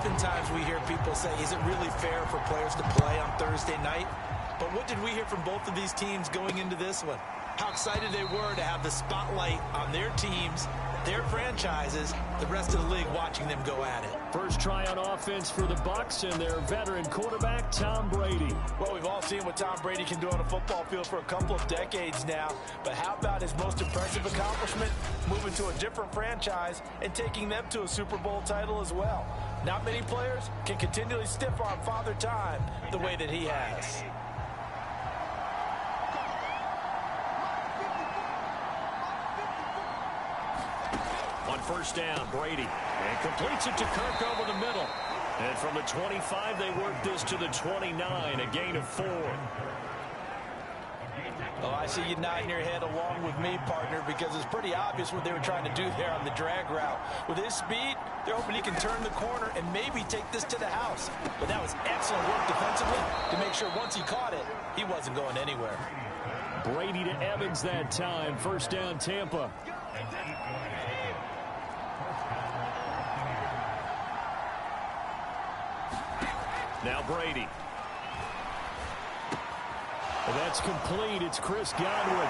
Oftentimes we hear people say, is it really fair for players to play on Thursday night? But what did we hear from both of these teams going into this one? How excited they were to have the spotlight on their teams, their franchises, the rest of the league watching them go at it. First try on offense for the Bucs and their veteran quarterback, Tom Brady. Well, we've all seen what Tom Brady can do on a football field for a couple of decades now. But how about his most impressive accomplishment? Moving to a different franchise and taking them to a Super Bowl title as well. Not many players can continually stiff-arm Father Time the way that he has. On first down, Brady. And completes it to Kirk over the middle. And from the 25, they work this to the 29, a gain of 4. Oh, I see you nodding your head along with me, partner, because it's pretty obvious what they were trying to do there on the drag route. With his speed, they're hoping he can turn the corner and maybe take this to the house. But that was excellent work defensively to make sure once he caught it, he wasn't going anywhere. Brady to Evans that time. First down, Tampa. Now Brady. Well, that's complete. It's Chris Godwin.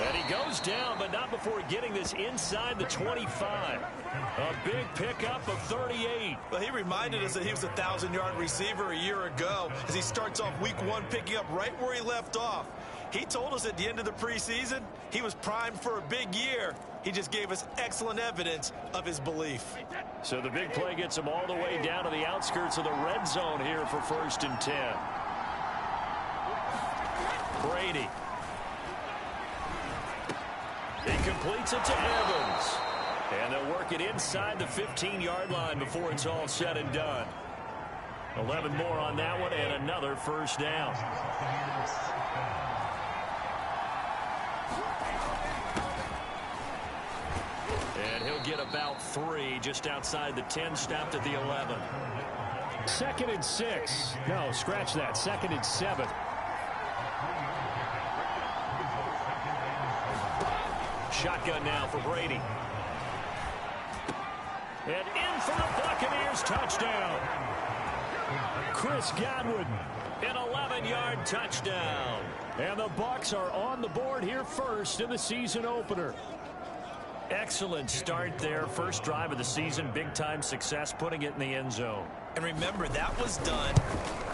And he goes down, but not before getting this inside the 25. A big pickup of 38. Well, he reminded us that he was a 1,000-yard receiver a year ago as he starts off week 1 picking up right where he left off. He told us at the end of the preseason he was primed for a big year. He just gave us excellent evidence of his belief. So the big play gets him all the way down to the outskirts of the red zone here for 1st and 10. Brady. He completes it to Evans. And they'll work it inside the 15-yard line before it's all said and done. 11 more on that one and another first down. And he'll get about 3 just outside the 10, stopped at the 11. 2nd and 6. No, scratch that. 2nd and 7. Shotgun now for Brady. And in for the Buccaneers touchdown. Chris Godwin, an 11-yard touchdown. And the Bucs are on the board here first in the season opener. Excellent start there. First drive of the season. Big-time success, putting it in the end zone. And remember, that was done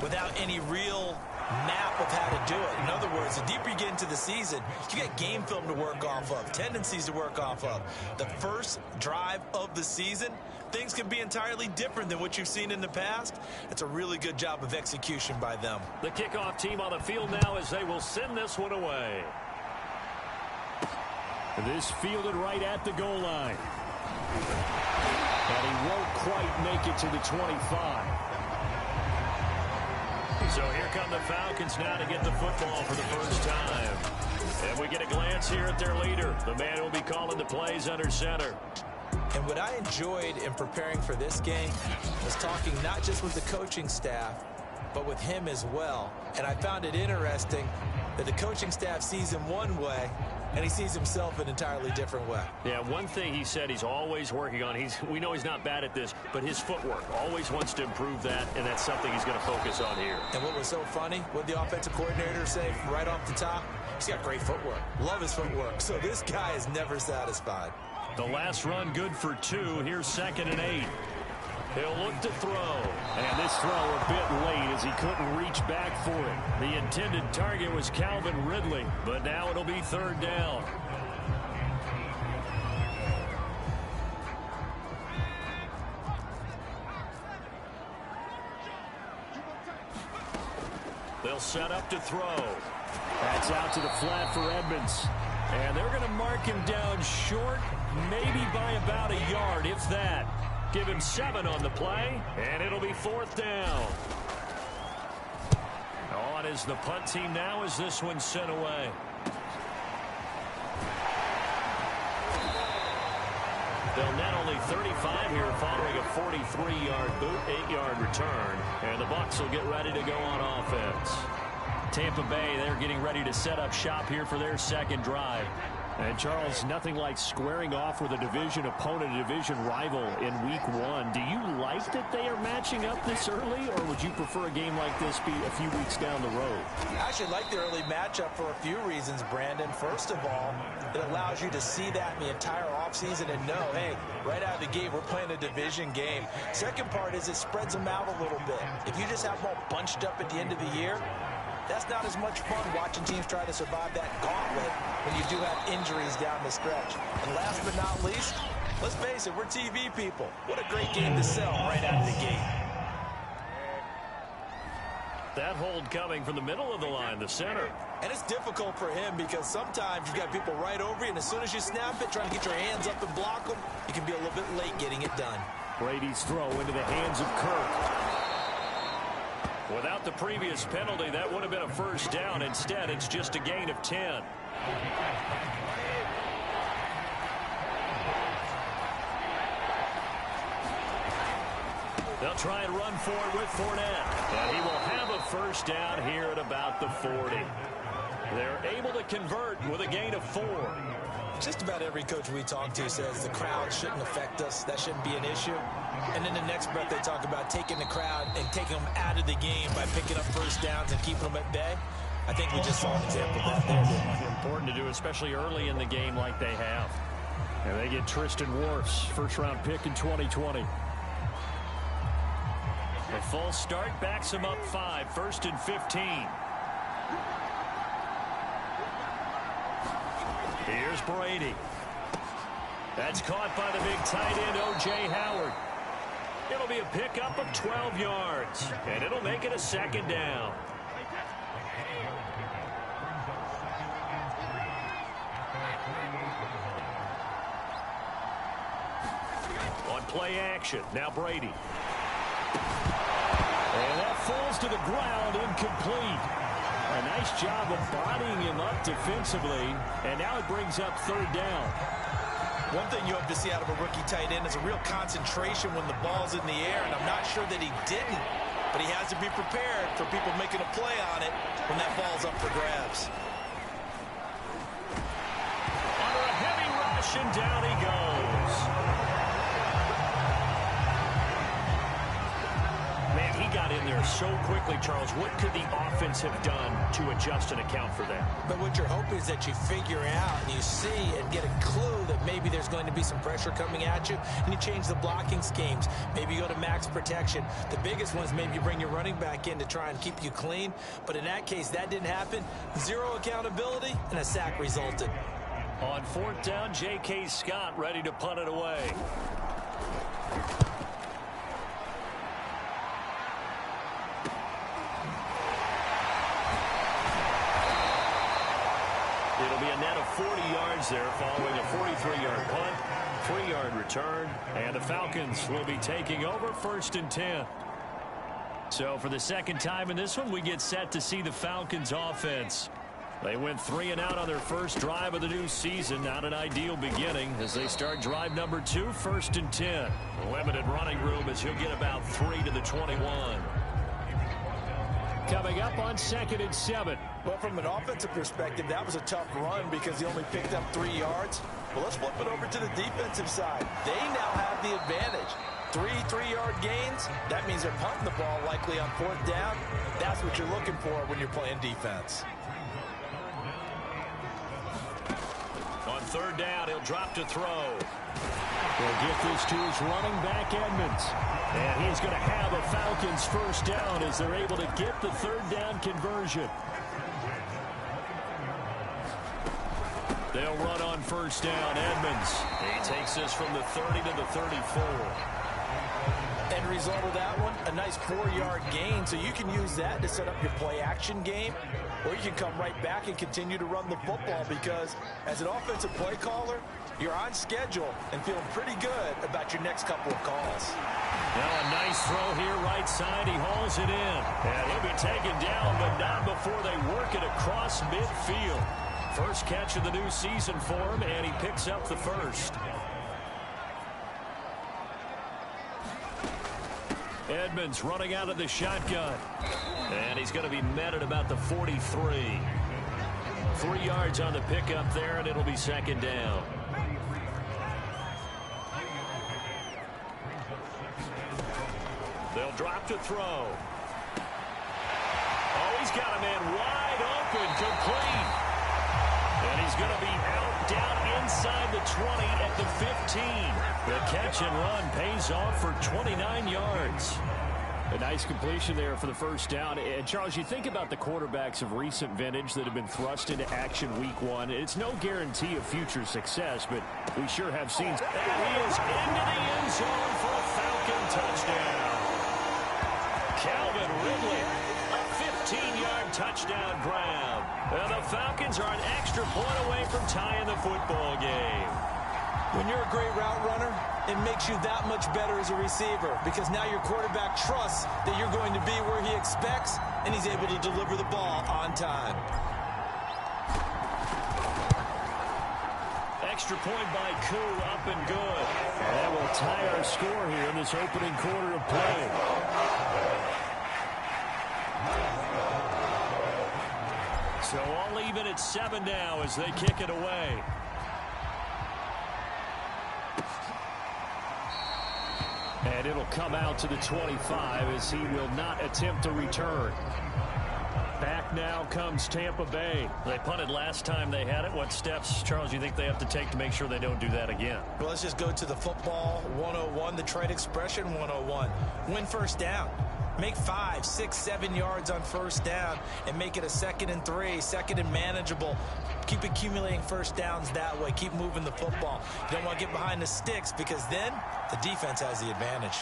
without any real map of how to do it. In other words, the deeper you get into the season, you get game film to work off of, tendencies to work off of. The first drive of the season, things can be entirely different than what you've seen in the past. It's a really good job of execution by them. The kickoff team on the field now as they will send this one away. This fielded right at the goal line. And he won't quite make it to the 25. So here come the Falcons now to get the football for the first time. And we get a glance here at their leader, the man who will be calling the plays under center. And what I enjoyed in preparing for this game was talking not just with the coaching staff, but with him as well. And I found it interesting that the coaching staff sees him one way, and he sees himself an entirely different way. Yeah, one thing he said he's always working on, we know he's not bad at this, but his footwork, always wants to improve that, and that's something he's going to focus on here. And what was so funny, what the offensive coordinator say right off the top, he's got great footwork. Love his footwork. So this guy is never satisfied. The last run good for 2. Here's 2nd and 8. He'll look to throw. And this throw a bit late as he couldn't reach back for it. The intended target was Calvin Ridley, but now it'll be 3rd down. They'll set up to throw. That's out to the flat for Edmonds. And they're going to mark him down short, maybe by about a yard, if that. Give him 7 on the play, and it'll be 4th down. On is the punt team now as this one's sent away. They'll net only 35 here following a 43-yard boot, 8-yard return. And the Bucs will get ready to go on offense. Tampa Bay, they're getting ready to set up shop here for their second drive. And, Charles, nothing like squaring off with a division opponent, a division rival in Week 1. Do you like that they are matching up this early, or would you prefer a game like this be a few weeks down the road? I actually like the early matchup for a few reasons, Brandon. First of all, it allows you to see that in the entire offseason and know, hey, right out of the gate, we're playing a division game. Second part is it spreads them out a little bit. If you just have them all bunched up at the end of the year, that's not as much fun watching teams try to survive that gauntlet when you do have injuries down the stretch. And last but not least, let's face it, we're TV people. What a great game to sell right out of the gate. That hold coming from the middle of the line, the center. And it's difficult for him because sometimes you've got people right over you, and as soon as you snap it, trying to get your hands up and block them, you can be a little bit late getting it done. Brady's throw into the hands of Kirk. Without the previous penalty, that would have been a first down. Instead, it's just a gain of 10. They'll try and run for it with Fournette. And he will have a first down here at about the 40. They're able to convert with a gain of 4. Just about every coach we talk to says the crowd shouldn't affect us. That shouldn't be an issue. And then the next breath they talk about taking the crowd and taking them out of the game by picking up first downs and keeping them at bay. I think we just saw an example of that there. Important to do, especially early in the game like they have. And they get Tristan Wirfs, first-round pick in 2020. The false start backs him up 5, 1st and 15. Here's Brady. That's caught by the big tight end, O.J. Howell. It'll be a pickup of 12 yards, and it'll make it a second down. On play action, now Brady. And that falls to the ground, incomplete. A nice job of bodying him up defensively, and now it brings up 3rd down. One thing you hope to see out of a rookie tight end is a real concentration when the ball's in the air, and I'm not sure that he didn't, but he has to be prepared for people making a play on it when that ball's up for grabs. Under a heavy rush, and down he goes. Man, he got in there so quickly, Charles. What could the offense have done to adjust and account for that? But what you're hoping is that you figure out and you see and get a clue that maybe there's going to be some pressure coming at you, and you change the blocking schemes. Maybe you go to max protection. The biggest one is maybe you bring your running back in to try and keep you clean. But in that case, that didn't happen. 0 accountability, and a sack resulted. On 4th down, J.K. Scott ready to punt it away. It'll be a net of 40 yards there following a 43-yard punt, 3-yard return, and the Falcons will be taking over 1st and 10. So for the second time in this one, we get set to see the Falcons offense. They went 3 and out on their first drive of the new season. Not an ideal beginning as they start drive number 2, 1st and 10. Limited running room as he'll get about 3 to the 21. Coming up on 2nd and 7. Well, from an offensive perspective, that was a tough run because he only picked up 3 yards. Well, let's flip it over to the defensive side. They now have the advantage. 3 3-yard gains. That means they're punting the ball likely on 4th down. That's what you're looking for when you're playing defense. On 3rd down, he'll drop to throw. He'll get this to his running back, Edmonds. And he's going to have a Falcons first down as they're able to get the 3rd down conversion. They'll run on 1st down, Edmonds. He takes this from the 30 to the 34. End result of that one, a nice 4-yard gain. So you can use that to set up your play-action game, or you can come right back and continue to run the football because as an offensive play caller, you're on schedule and feeling pretty good about your next couple of calls. Now a nice throw here right side. He hauls it in. And he'll be taken down, but not before they work it across midfield. First catch of the new season for him, and he picks up the first. Edmonds running out of the shotgun. And he's going to be met at about the 43. 3 yards on the pickup there, and it'll be second down. They'll drop to throw. Oh, he's got a man wide open, complete. And he's going to be out down inside the 20 at the 15. The catch and run pays off for 29 yards. A nice completion there for the first down. And, Charles, you think about the quarterbacks of recent vintage that have been thrust into action week 1. It's no guarantee of future success, but we sure have seen. And he is into the end zone for a Falcon touchdown. Calvin Ridley, a 15-yard touchdown grab. And the Falcons are an extra point away from tying the football game. When you're a great route runner, it makes you that much better as a receiver because now your quarterback trusts that you're going to be where he expects, and he's able to deliver the ball on time. Extra point by Koo, up and good. And that will tie our score here in this opening quarter of play. So all even at 7 now as they kick it away. And it'll come out to the 25 as he will not attempt to return. Back now comes Tampa Bay. They punted last time they had it. What steps, Charles, you think they have to take to make sure they don't do that again? Well, let's just go to the football 101, the trade expression 101. Win first down. Make 5, 6, 7 yards on first down and make it a 2nd and 3, 2nd and manageable. Keep accumulating first downs that way. Keep moving the football. You don't want to get behind the sticks because then the defense has the advantage.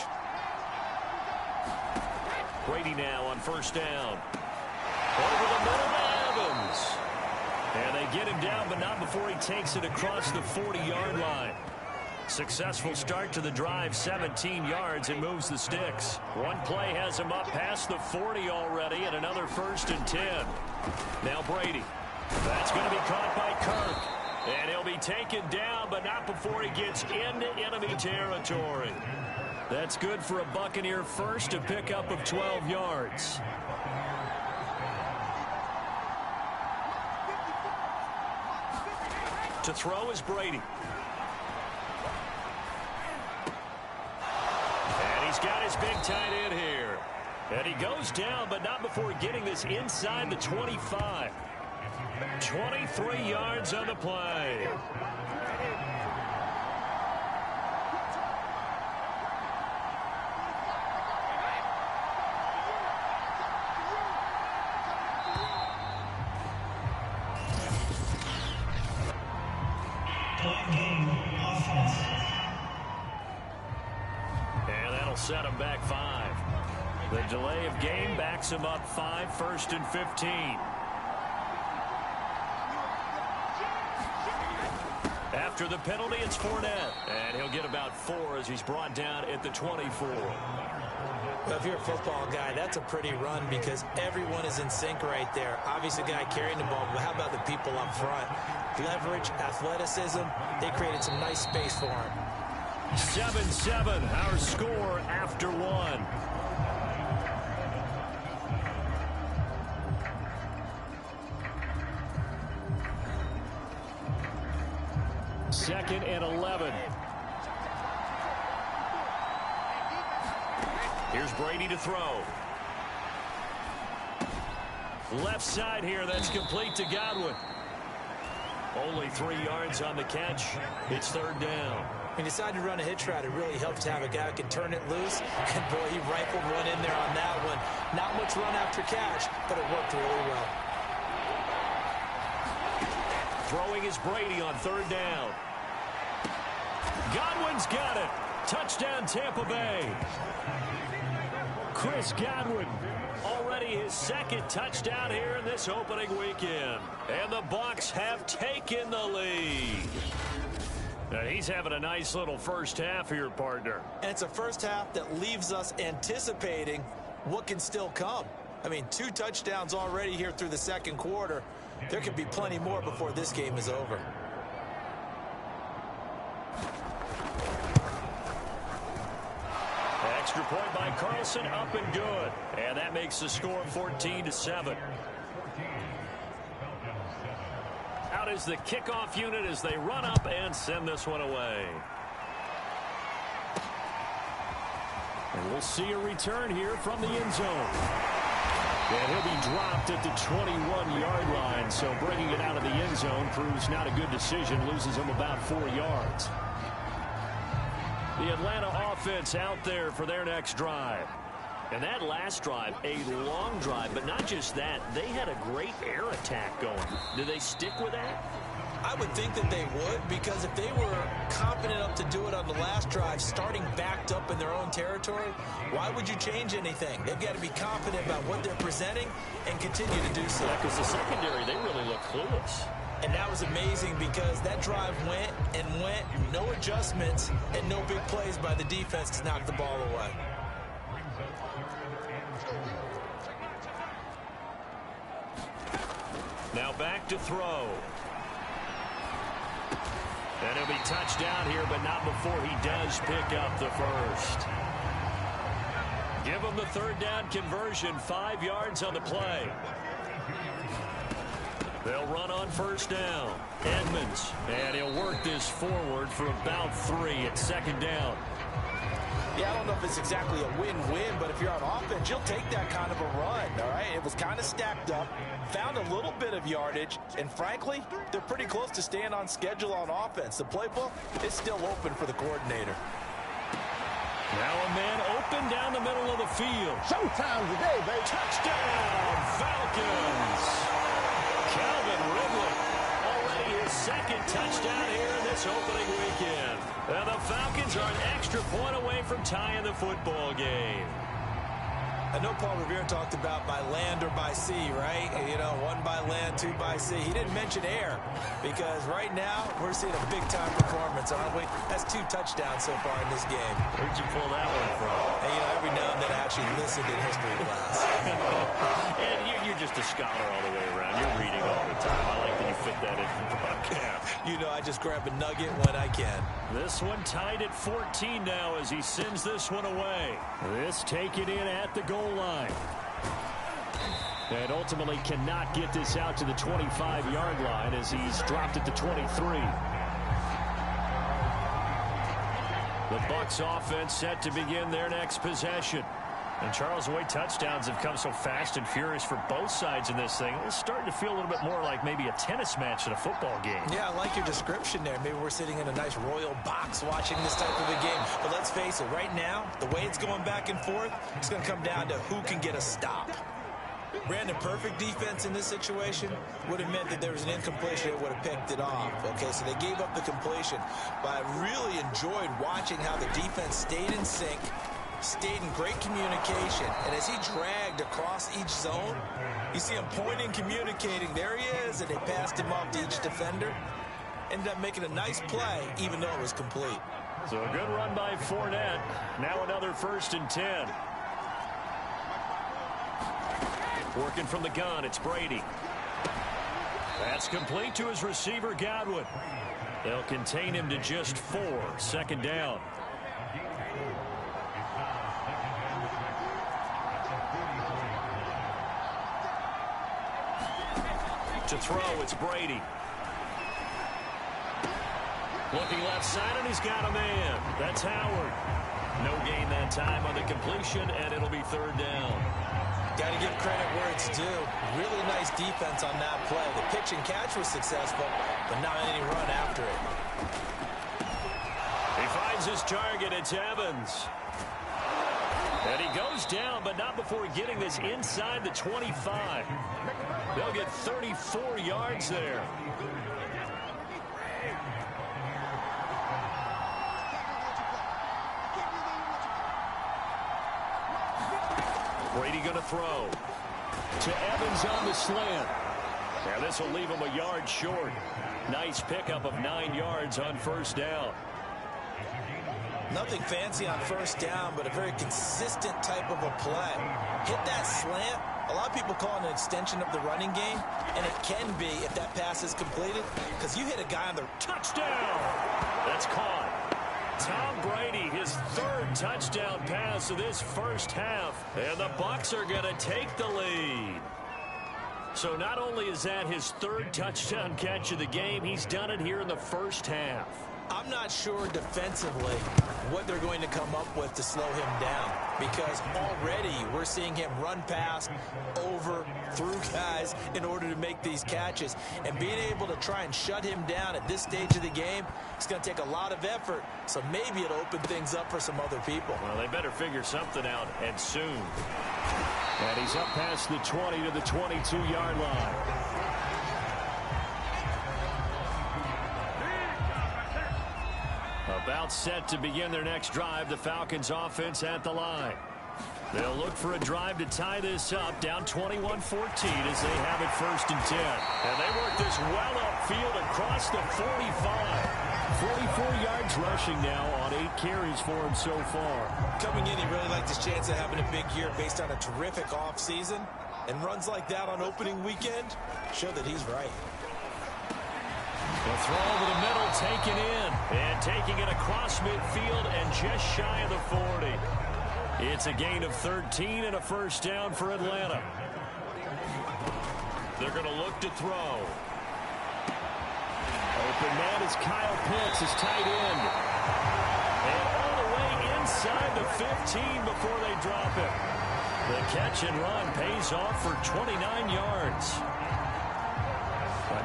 Brady now on first down. Over the middle to Evans. And they get him down, but not before he takes it across the 40-yard line. Successful start to the drive, 17 yards, and moves the sticks. One play has him up past the 40 already, and another 1st and 10. Now Brady. That's going to be caught by Kirk. And he'll be taken down, but not before he gets into enemy territory. That's good for a Buccaneer first, a pickup of 12 yards. To throw is Brady. And he's got his big tight end here. And he goes down, but not before getting this inside the 25. 23 yards on the play. And that'll set him back 5. The delay of game backs him up 5, 1st and 15. After the penalty, it's Fournette. And he'll get about 4 as he's brought down at the 24. Well, if you're a football guy, that's a pretty run because everyone is in sync right there. Obviously, the guy carrying the ball, but how about the people up front? Leverage, athleticism, they created some nice space for him. 7-7, our score after 1. Second and 11. Here's Brady to throw. Left side here, that's complete to Godwin. Only 3 yards on the catch. It's 3rd down. When you decide to run a hitch route, it really helps to have a guy who can turn it loose. And boy, he rifled one in there on that one. Not much run after catch, but it worked really well. Throwing is Brady on 3rd down. Godwin's got it. Touchdown, Tampa Bay. Chris Godwin, already his 2nd touchdown here in this opening weekend. And the Bucs have taken the lead. Now he's having a nice little first half here, partner. And it's a first half that leaves us anticipating what can still come. I mean, 2 touchdowns already here through the 2nd quarter. There could be plenty more before this game is over. Extra point by Carlson, up and good. And that makes the score 14-7. out is the kickoff unit as they run up and send this one away. And we'll see a return here from the end zone. And he'll be dropped at the 21-yard line, so bringing it out of the end zone proves not a good decision, loses him about 4 yards. The Atlanta offense out there for their next drive. And that last drive, a long drive, but not just that, they had a great air attack going. Do they stick with that? I would think that they would, because if they were confident enough to do it on the last drive, starting backed up in their own territory, why would you change anything? They've got to be confident about what they're presenting and continue to do so. Yeah, because the secondary, they really look clueless. And that was amazing because that drive went and went, no adjustments, and no big plays by the defense to knock the ball away. Now back to throw. And he'll be touchdown here, but not before he does pick up the first. Give him the third down conversion, 5 yards on the play. They'll run on first down. Edmonds, and he'll work this forward for about 3 at second down. Yeah, I don't know if it's exactly a win-win, but if you're on offense, you'll take that kind of a run, all right? It was kind of stacked up, found a little bit of yardage, and frankly, they're pretty close to staying on schedule on offense. The playbook is still open for the coordinator. Now a man open down the middle of the field. Showtime today, baby. Touchdown, Falcons. Calvin Ridley, already his second touchdown here in this opening weekend. And the Falcons are an extra point away from tying the football game. I know Paul Revere talked about by land or by sea, right? You know, 1 by land, 2 by sea. He didn't mention air because right now we're seeing a big-time performance, aren't we? That's 2 touchdowns so far in this game. Where'd you pull that one from? And, you know, every now and then I actually listened in history class. And you're just a scholar all the way around. You're reading all the time. I like that you fit that in the broadcast. You know, I just grab a nugget when I can. This one tied at 14 now as he sends this one away. This taken in at the goal line. And ultimately cannot get this out to the 25-yard line as he's dropped at the 23. The Bucs offense set to begin their next possession. And Charles, the way touchdowns have come so fast and furious for both sides in this thing, it's starting to feel a little bit more like maybe a tennis match than a football game. Yeah, I like your description there. Maybe we're sitting in a nice royal box watching this type of a game. But let's face it, right now, the way it's going back and forth, it's going to come down to who can get a stop. Brandon, perfect defense in this situation would have meant that there was an incompletion that would have picked it off. Okay, so they gave up the completion. But I really enjoyed watching how the defense stayed in sync, stayed in great communication, and as he dragged across each zone, you see him pointing, communicating. There he is, and they passed him off to each defender. Ended up making a nice play, even though it was complete. So a good run by Fournette. Now another 1st and 10. Working from the gun, it's Brady. That's complete to his receiver, Godwin. They'll contain him to just 4, second down. To throw, it's Brady. Looking left side, and he's got a man. That's Howell. No gain that time on the completion, and it'll be 3rd down. Got to give credit where it's due. Really nice defense on that play. The pitch and catch was successful, but not any run after it. He finds his target. It's Evans. And he goes down, but not before getting this inside the 25. They'll get 34 yards there. Brady going to throw. To Evans on the slant. And this will leave him a yard short. Nice pickup of 9 yards on 1st down. Nothing fancy on 1st down, but a very consistent type of a play. Hit that slant. A lot of people call it an extension of the running game, and it can be if that pass is completed, because you hit a guy on the touchdown. That's caught. Tom Brady, his 3rd touchdown pass of this first half, and the Bucs are going to take the lead. So not only is that his third touchdown catch of the game, he's done it here in the first half. I'm not sure defensively what they're going to come up with to slow him down, because already we're seeing him run past, over, through guys in order to make these catches. And being able to try and shut him down at this stage of the game, it's going to take a lot of effort. So maybe it'll open things up for some other people. Well, they better figure something out, and soon. And he's up past the 20 to the 22-yard line. About set to begin their next drive, the Falcons offense at the line. They'll look for a drive to tie this up, down 21-14 as they have it 1st and 10. And they work this well upfield across the 45. 44 yards rushing now on 8 carries for him so far. Coming in, he really liked his chance of having a big year based on a terrific offseason. And runs like that on opening weekend show that he's right. The throw over the middle, taken in. And taking it across midfield and just shy of the 40. It's a gain of 13 and a first down for Atlanta. They're going to look to throw. Open man is Kyle Pitts, his tight end. And all the way inside the 15 before they drop it. The catch and run pays off for 29 yards.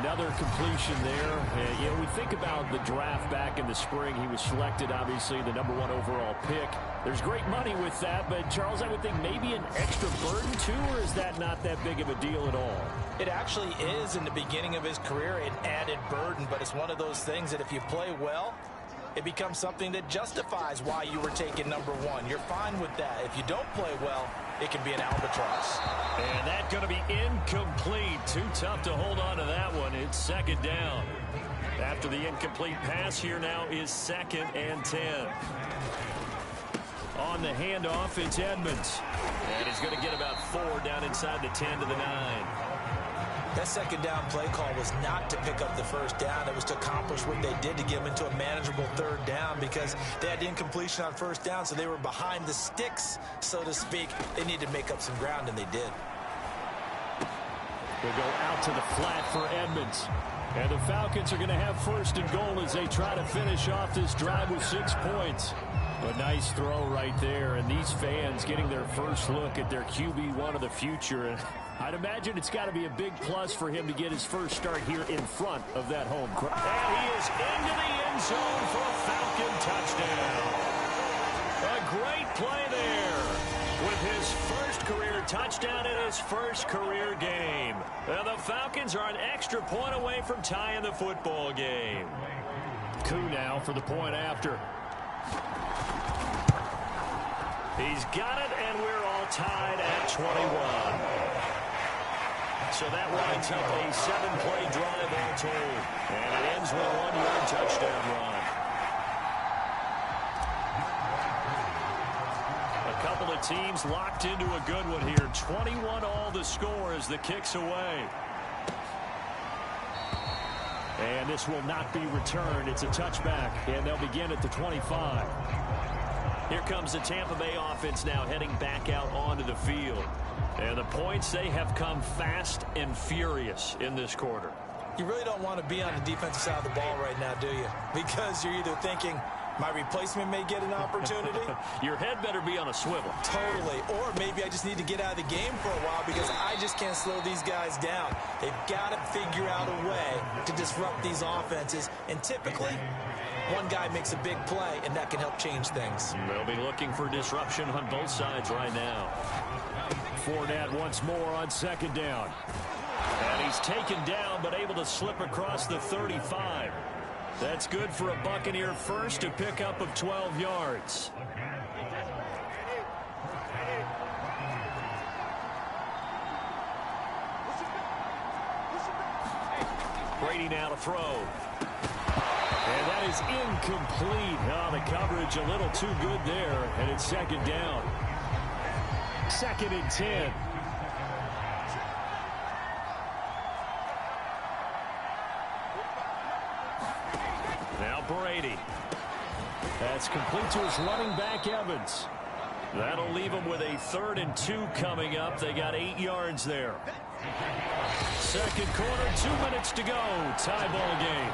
Another completion there. We think about the draft back in the spring. He was selected, obviously, the #1 overall pick. There's great money with that, but, Charles, I would think maybe an extra burden, too, or is that not that big of a deal at all? It actually is in the beginning of his career an added burden, but it's one of those things that if you play well, it becomes something that justifies why you were taken #1. You're fine with that. If you don't play well, it can be an albatross. And that's going to be incomplete. Too tough to hold on to that one. It's 2nd down. After the incomplete pass, here now is 2nd and 10. On the handoff, it's Edmonds. And he's going to get about 4 down inside the 10 to the 9. That 2nd down play call was not to pick up the 1st down. It was to accomplish what they did to get them into a manageable 3rd down because they had incompletion on 1st down, so they were behind the sticks, so to speak. They needed to make up some ground, and they did. They go out to the flat for Edmonds. And the Falcons are going to have 1st and goal as they try to finish off this drive with 6 points. A nice throw right there, and these fans getting their first look at their QB1 of the future. And I'd imagine it's got to be a big plus for him to get his first start here in front of that home crowd. And he is into the end zone for a Falcon touchdown. A great play there with his first career touchdown in his first career game. And the Falcons are an extra point away from tying the football game. Coup now for the point after. He's got it, and we're all tied at 21. So that winds up a 7-play drive all told. And it ends with a 1-yard touchdown run. A couple of teams locked into a good one here. 21 all the score as the kick's away. And this will not be returned. It's a touchback, and they'll begin at the 25. Here comes the Tampa Bay offense now heading back out onto the field. And the points, they have come fast and furious in this quarter. You really don't want to be on the defensive side of the ball right now, do you? Because you're either thinking, my replacement may get an opportunity. Your head better be on a swivel. Totally. Or maybe I just need to get out of the game for a while because I just can't slow these guys down. They've got to figure out a way to disrupt these offenses. And typically, one guy makes a big play, and that can help change things. They'll be looking for disruption on both sides right now. Fournette once more on 2nd down. And he's taken down, but able to slip across the 35. That's good for a Buccaneer first to pick up of 12 yards. Brady now to throw. And that is incomplete. Oh, the coverage a little too good there, and it's 2nd down. 2nd and 10. Now Brady. That's complete to his running back, Evans. That'll leave them with a 3rd and 2 coming up. They got 8 yards there. Second quarter, 2 minutes to go. Tie ball game.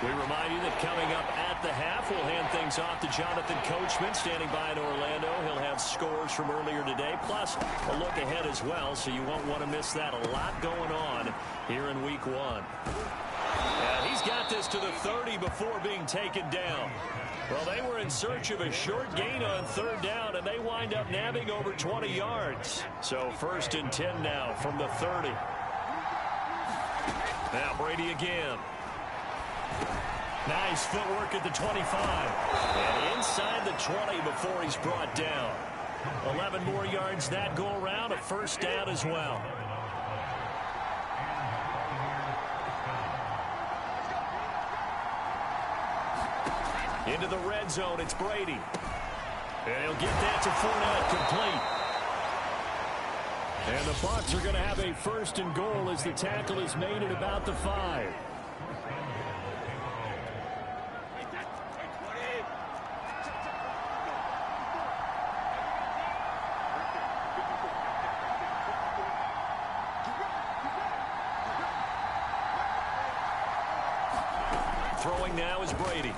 We remind you that coming up at the half, we'll hand things off to Jonathan Coachman, standing by in Orlando. He'll have scores from earlier today, plus a look ahead as well, so you won't want to miss that. A lot going on here in Week 1. And he's got this to the 30 before being taken down. Well, they were in search of a short gain on 3rd down, and they wind up nabbing over 20 yards. So 1st and 10 now from the 30. Now Brady again. Nice footwork at the 25. And inside the 20 before he's brought down. 11 more yards that go around. A 1st down as well. Into the red zone, it's Brady. And he'll get that to Fournette, complete. And the Bucs are going to have a 1st and goal as the tackle is made at about the 5. Throwing now is Brady.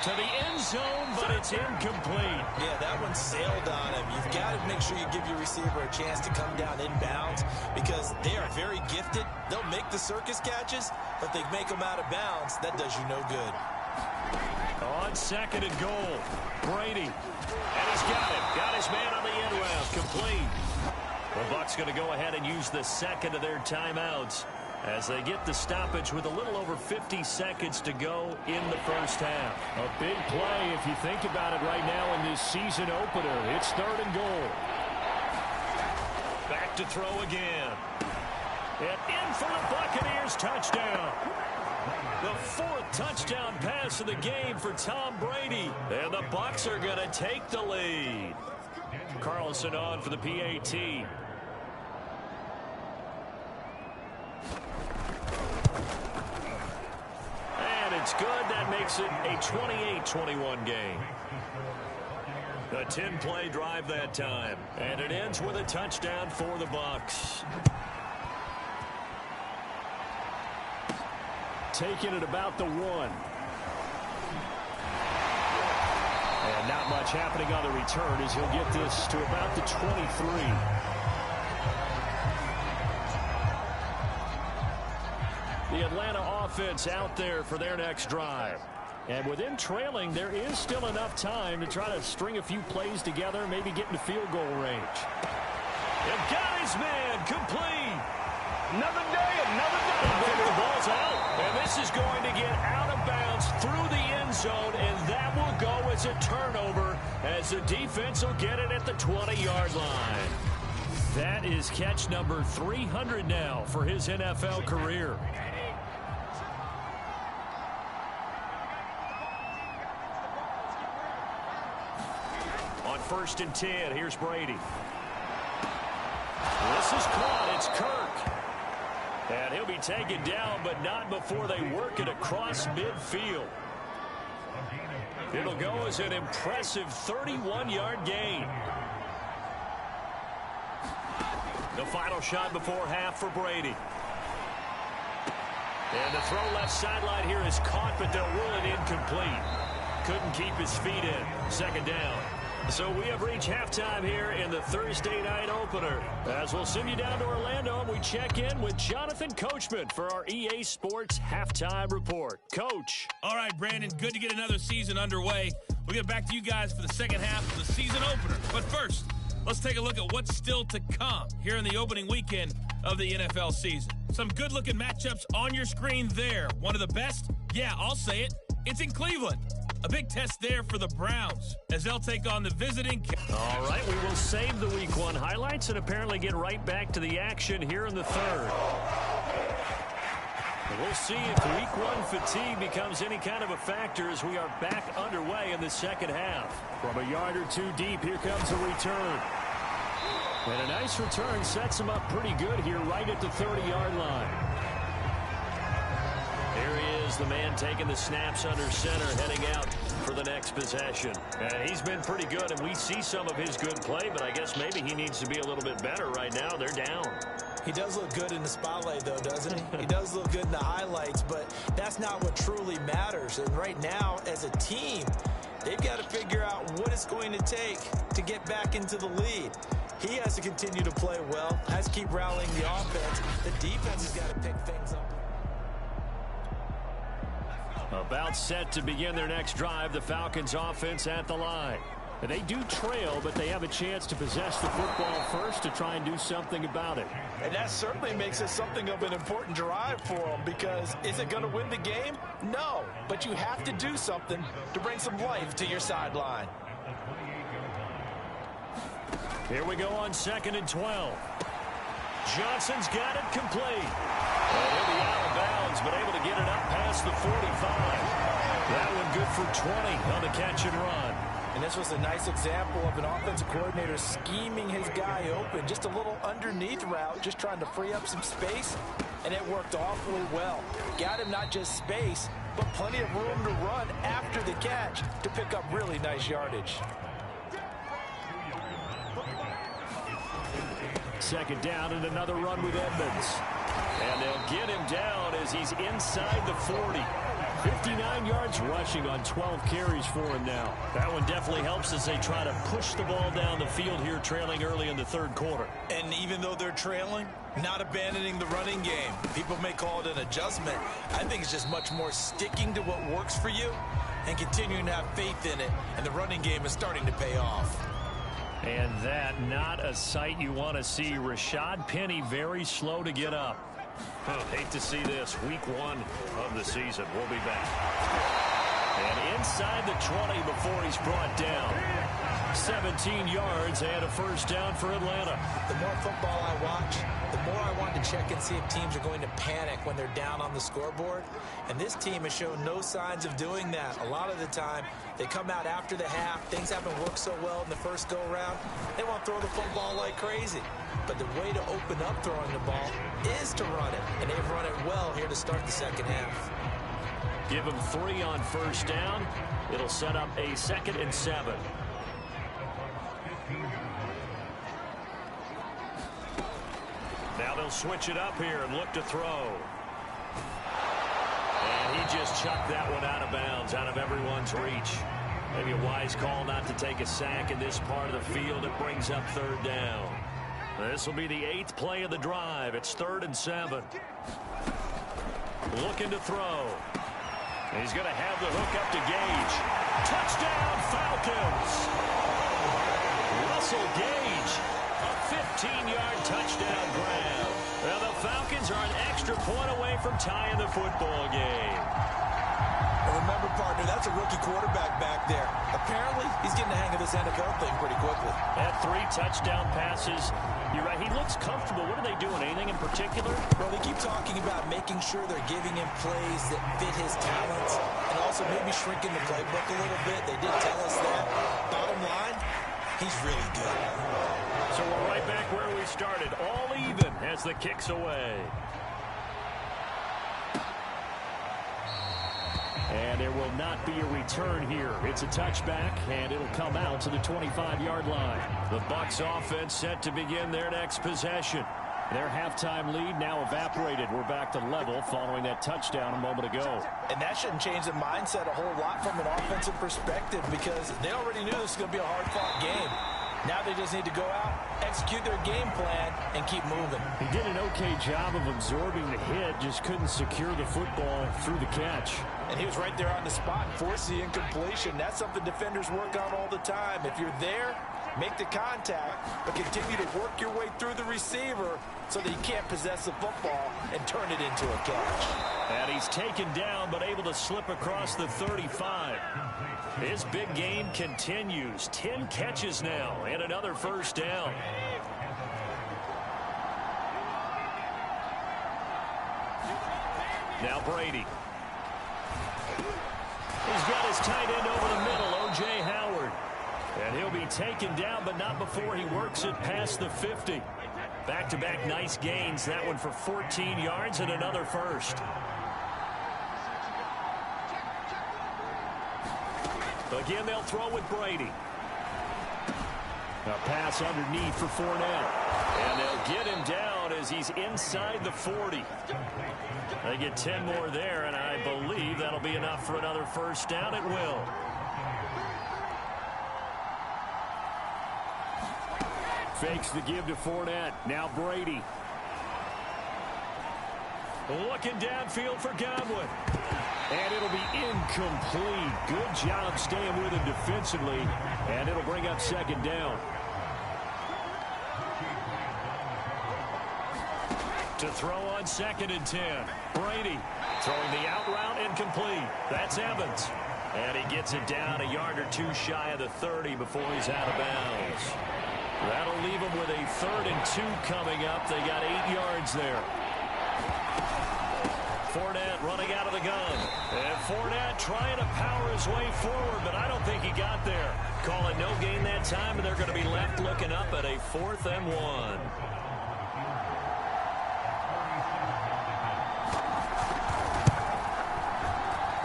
To the end zone, but it's incomplete. Yeah, that one sailed on him. You've got to make sure you give your receiver a chance to come down inbounds because they are very gifted. They'll make the circus catches, but they make them out of bounds. That does you no good. On 2nd and goal, Brady. And he's got it. Got his man on the end route. Complete. The Bucs going to go ahead and use the 2nd of their timeouts as they get the stoppage with a little over 50 seconds to go in the 1st half. A big play if you think about it right now in this season opener. It's 3rd and goal. Back to throw again. And in for the Buccaneers touchdown. The 4th touchdown pass of the game for Tom Brady. And the Bucs are going to take the lead. Carlson on for the PAT. It's good. That makes it a 28-21 game. A 10-play drive that time. And it ends with a touchdown for the Bucs. Taking it about the 1. And not much happening on the return as he'll get this to about the 23. The Atlanta offense out there for their next drive. And with them trailing, there is still enough time to try to string a few plays together, maybe get into field goal range. And got his man complete. Another day, another day. The ball's out. And this is going to get out of bounds through the end zone, and that will go as a turnover as the defense will get it at the 20-yard line. That is catch number 300 now for his NFL career. On 1st and 10, here's Brady. This is caught. It's Kirk. And he'll be taken down, but not before they work it across midfield. It'll go as an impressive 31-yard gain. The final shot before half for Brady. And the throw left sideline here is caught, but they'll rule it incomplete. Couldn't keep his feet in. 2nd down. So we have reached halftime here in the Thursday night opener. As we'll send you down to Orlando, and we check in with Jonathan Coachman for our EA Sports Halftime Report. Coach. All right, Brandon, good to get another season underway. We'll get back to you guys for the 2nd half of the season opener. But first, let's take a look at what's still to come here in the opening weekend of the NFL season. Some good-looking matchups on your screen there. One of the best? Yeah, I'll say it. It's in Cleveland. A big test there for the Browns as they'll take on the visiting. All right, we will save the Week 1 highlights and apparently get right back to the action here in the 3rd. We'll see if Week 1 fatigue becomes any kind of a factor as we are back underway in the 2nd half. From a yard or 2 deep, here comes a return. And a nice return sets him up pretty good here right at the 30-yard line. Here he is Howell's the man taking the snaps under center, heading out for the next possession. And he's been pretty good, and we see some of his good play, but I guess maybe he needs to be a little bit better right now. They're down. He does look good in the spotlight, though, doesn't he? He does look good in the highlights, but that's not what truly matters. And right now, as a team, they've got to figure out what it's going to take to get back into the lead. He has to continue to play well, has to keep rallying the offense. The defense has got to pick things up. About set to begin their next drive, the Falcons offense at the line. They do trail, but they have a chance to possess the football first to try and do something about it. And that certainly makes it something of an important drive for them, because is it going to win the game? No, but you have to do something to bring some life to your sideline. Here we go on 2nd and 12. Johnson's got it complete. And he'll be out of bounds, but able to get it up past the 45. That one good for 20 on the catch and run. And this was a nice example of an offensive coordinator scheming his guy open. Just a little underneath route, just trying to free up some space, and it worked awfully well. Got him not just space, but plenty of room to run after the catch to pick up really nice yardage. 2nd down and another run with Edmonds. And they'll get him down as he's inside the 40. 59 yards rushing on 12 carries for him now. That one definitely helps as they try to push the ball down the field here, trailing early in the 3rd quarter. And even though they're trailing, not abandoning the running game. People may call it an adjustment. I think it's just much more sticking to what works for you and continuing to have faith in it. And the running game is starting to pay off. And that, not a sight you want to see. Rashad Penny very slow to get up. Hate to see this. Week 1 of the season. We'll be back. And inside the 20 before he's brought down. 17 yards and a 1st down for Atlanta. The more football I watch, the more I want to check and see if teams are going to panic when they're down on the scoreboard. And this team has shown no signs of doing that. A lot of the time, they come out after the half. Things haven't worked so well in the first go-around. They want to throw the football like crazy. But the way to open up throwing the ball is to run it. And they've run it well here to start the 2nd half. Give them 3 on 1st down. It'll set up a 2nd and 7. Now they'll switch it up here and look to throw. And he just chucked that one out of bounds, out of everyone's reach. Maybe a wise call not to take a sack in this part of the field. It brings up 3rd down. This will be the 8th play of the drive. It's 3rd and 7. Looking to throw. And he's going to have the hook up to Gage. Touchdown, Falcons! Russell Gage, a 15-yard touchdown grab. Well, the Falcons are an extra point away from tying the football game. Remember, partner, that's a rookie quarterback back there. Apparently, he's getting the hang of this NFL thing pretty quickly. Had 3 touchdown passes. You're right, he looks comfortable. What are they doing? Anything in particular? Well, they keep talking about making sure they're giving him plays that fit his talents and also maybe shrinking the playbook a little bit. They did tell us that. Bottom line, he's really good. So we're right back where we started. All even as the kick's away. And there will not be a return here. It's a touchback, and it'll come out to the 25-yard line. The Bucs offense set to begin their next possession. Their halftime lead now evaporated. We're back to level following that touchdown a moment ago. And that shouldn't change the mindset a whole lot from an offensive perspective, because they already knew this was going to be a hard-fought game. Now they just need to go out, execute their game plan, and keep moving. He did an okay job of absorbing the hit, just couldn't secure the football through the catch. And he was right there on the spot, force the incompletion. That's something defenders work on all the time. If you're there, make the contact, but continue to work your way through the receiver so that you can't possess the football and turn it into a catch. And he's taken down, but able to slip across the 35. His big game continues. 10 catches now and another 1st down. Now Brady. He's got his tight end over the middle, O.J. Howell. And he'll be taken down, but not before he works it past the 50. Back-to-back nice gains. That one for 14 yards and another 1st. Again, they'll throw with Brady. A pass underneath for Fournette. And they'll get him down as he's inside the 40. They get 10 more there, and I believe that'll be enough for another first down. It will. Fakes the give to Fournette. Now Brady. Looking downfield for Godwin. And it'll be incomplete. Good job staying with him defensively. And it'll bring up second down. To throw on 2nd and 10. Brady throwing the out route incomplete. That's Evans. And he gets it down a yard or two shy of the 30 before he's out of bounds. That'll leave him with a 3rd and 2 coming up. They got 8 yards there. Fournette running out of the gun. And Fournette trying to power his way forward, but I don't think he got there. Calling no gain that time, and they're going to be left looking up at a 4th and 1.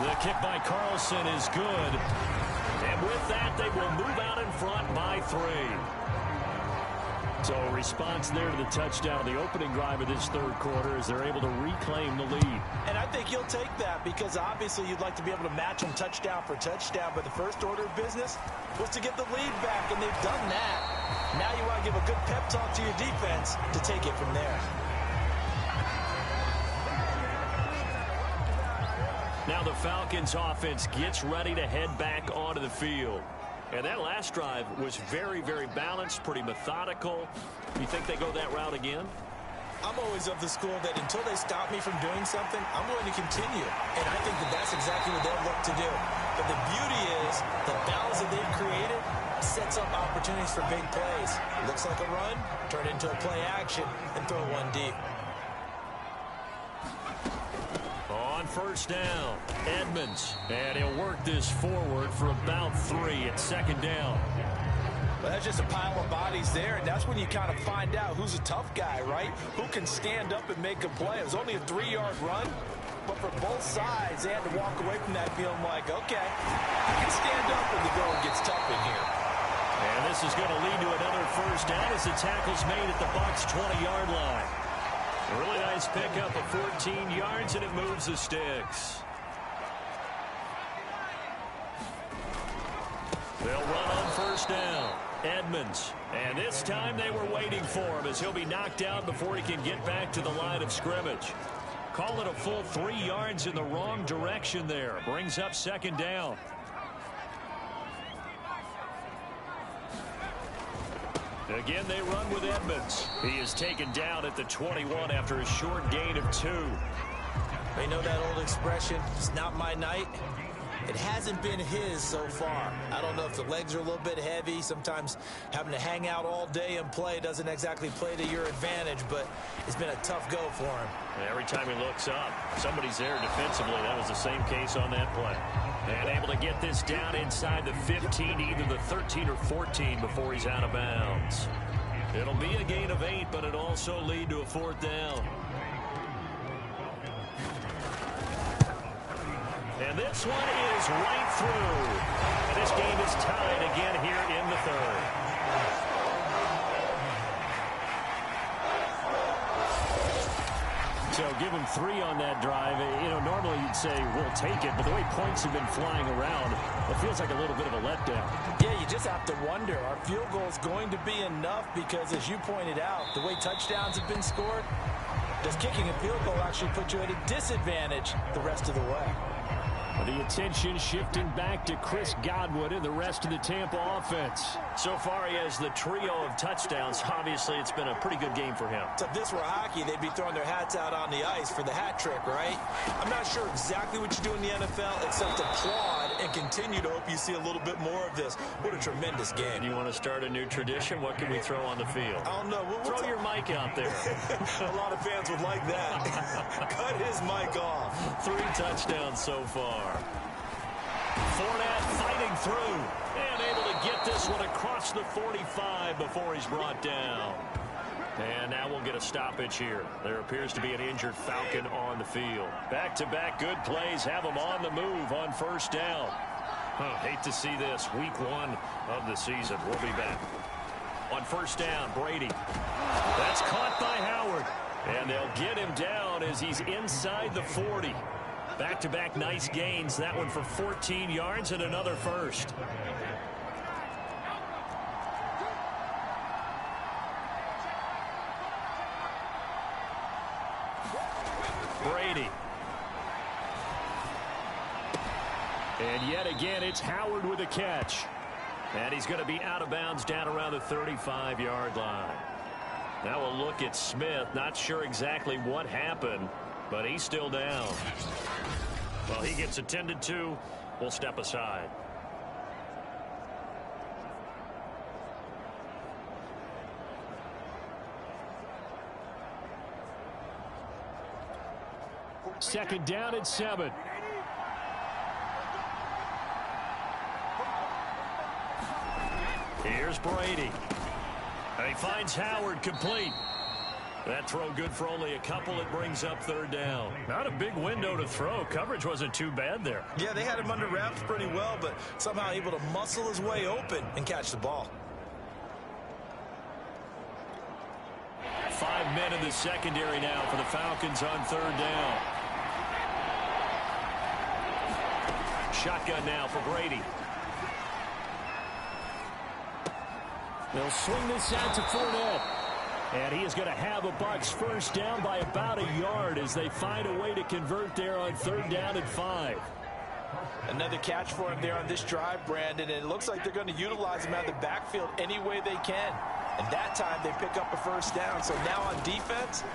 The kick by Carlson is good. And with that, they will move out in front by 3. So a response there to the touchdown, the opening drive of this 3rd quarter, as they're able to reclaim the lead. And I think you'll take that because obviously you'd like to be able to match them touchdown for touchdown, but the first order of business was to get the lead back, and they've done that. Now you want to give a good pep talk to your defense to take it from there. Now the Falcons offense gets ready to head back onto the field. And that last drive was very, very balanced, pretty methodical. You think they go that route again? I'm always of the school that until they stop me from doing something, I'm going to continue. And I think that that's exactly what they'll look to do. But the beauty is the balance that they've created sets up opportunities for big plays. Looks like a run, turn it into a play action, and throw one deep. On first down, Edmonds. And he'll work this forward for about 3 at 2nd down. Well, that's just a pile of bodies there, and that's when you kind of find out who's a tough guy, right? Who can stand up and make a play. It was only a 3-yard run, but for both sides, they had to walk away from that feeling like, okay, I can stand up when the going gets tough in here. And this is going to lead to another first down as the tackle's made at the Bucs' 20-yard line. A really nice pickup of 14 yards, and it moves the sticks. They'll run on first down. Edmonds. And this time they were waiting for him as he'll be knocked down before he can get back to the line of scrimmage. Call it a full 3 yards in the wrong direction there. Brings up 2nd down. Again, they run with Edmonds. He is taken down at the 21 after a short gain of 2. They know that old expression, it's not my night. It hasn't been his so far. I don't know if the legs are a little bit heavy. Sometimes having to hang out all day and play doesn't exactly play to your advantage, but it's been a tough go for him. Every time he looks up, somebody's there defensively. That was the same case on that play. And able to get this down inside the 15, either the 13 or 14 before he's out of bounds. It'll be a gain of 8, but it'll also lead to a 4th down. And this one is right through. And this game is tied again here in the 3rd. So give him 3 on that drive. You know, normally you'd say, we'll take it. But the way points have been flying around, it feels like a little bit of a letdown. Yeah, you just have to wonder, are field goals going to be enough? Because as you pointed out, the way touchdowns have been scored, does kicking a field goal actually put you at a disadvantage the rest of the way? The attention shifting back to Chris Godwin and the rest of the Tampa offense. So far, he has the trio of touchdowns. Obviously, it's been a pretty good game for him. So if this were hockey, they'd be throwing their hats out on the ice for the hat trick, right? I'm not sure exactly what you do in the NFL, except applaud and continue to hope you see a little bit more of this. What a tremendous game. You want to start a new tradition? What can we throw on the field? I don't know. Throw your mic out there. A lot of fans would like that. Cut his mic off. 3 touchdowns so far. Fournette fighting through and able to get this one across the 45 before he's brought down. And now we'll get a stoppage here. There appears to be an injured Falcon on the field. Back-to-back good plays have him on the move on first down. Oh, hate to see this. Week 1 of the season. We'll be back. On first down, Brady. That's caught by Howard. And they'll get him down as he's inside the 40. Back-to-back nice gains. That one for 14 yards and another first. Brady. And yet again, it's Howard with a catch. And he's going to be out of bounds down around the 35-yard line. Now we'll look at Smith. Not sure exactly what happened, but he's still down. Well, he gets attended to. We'll step aside. Second down and 7. Here's Brady. And he finds Howard complete. That throw good for only a couple. It brings up third down. Not a big window to throw. Coverage wasn't too bad there. Yeah, they had him under wraps pretty well, but somehow able to muscle his way open and catch the ball. 5 men in the secondary now for the Falcons on third down. Shotgun now for Brady. They'll swing this out to Fournette. And he is going to have a Bucs first down by about a yard as they find a way to convert there on third down and 5. Another catch for him there on this drive, Brandon, and it looks like they're going to utilize him out of the backfield any way they can. And that time they pick up a first down. So now on defense,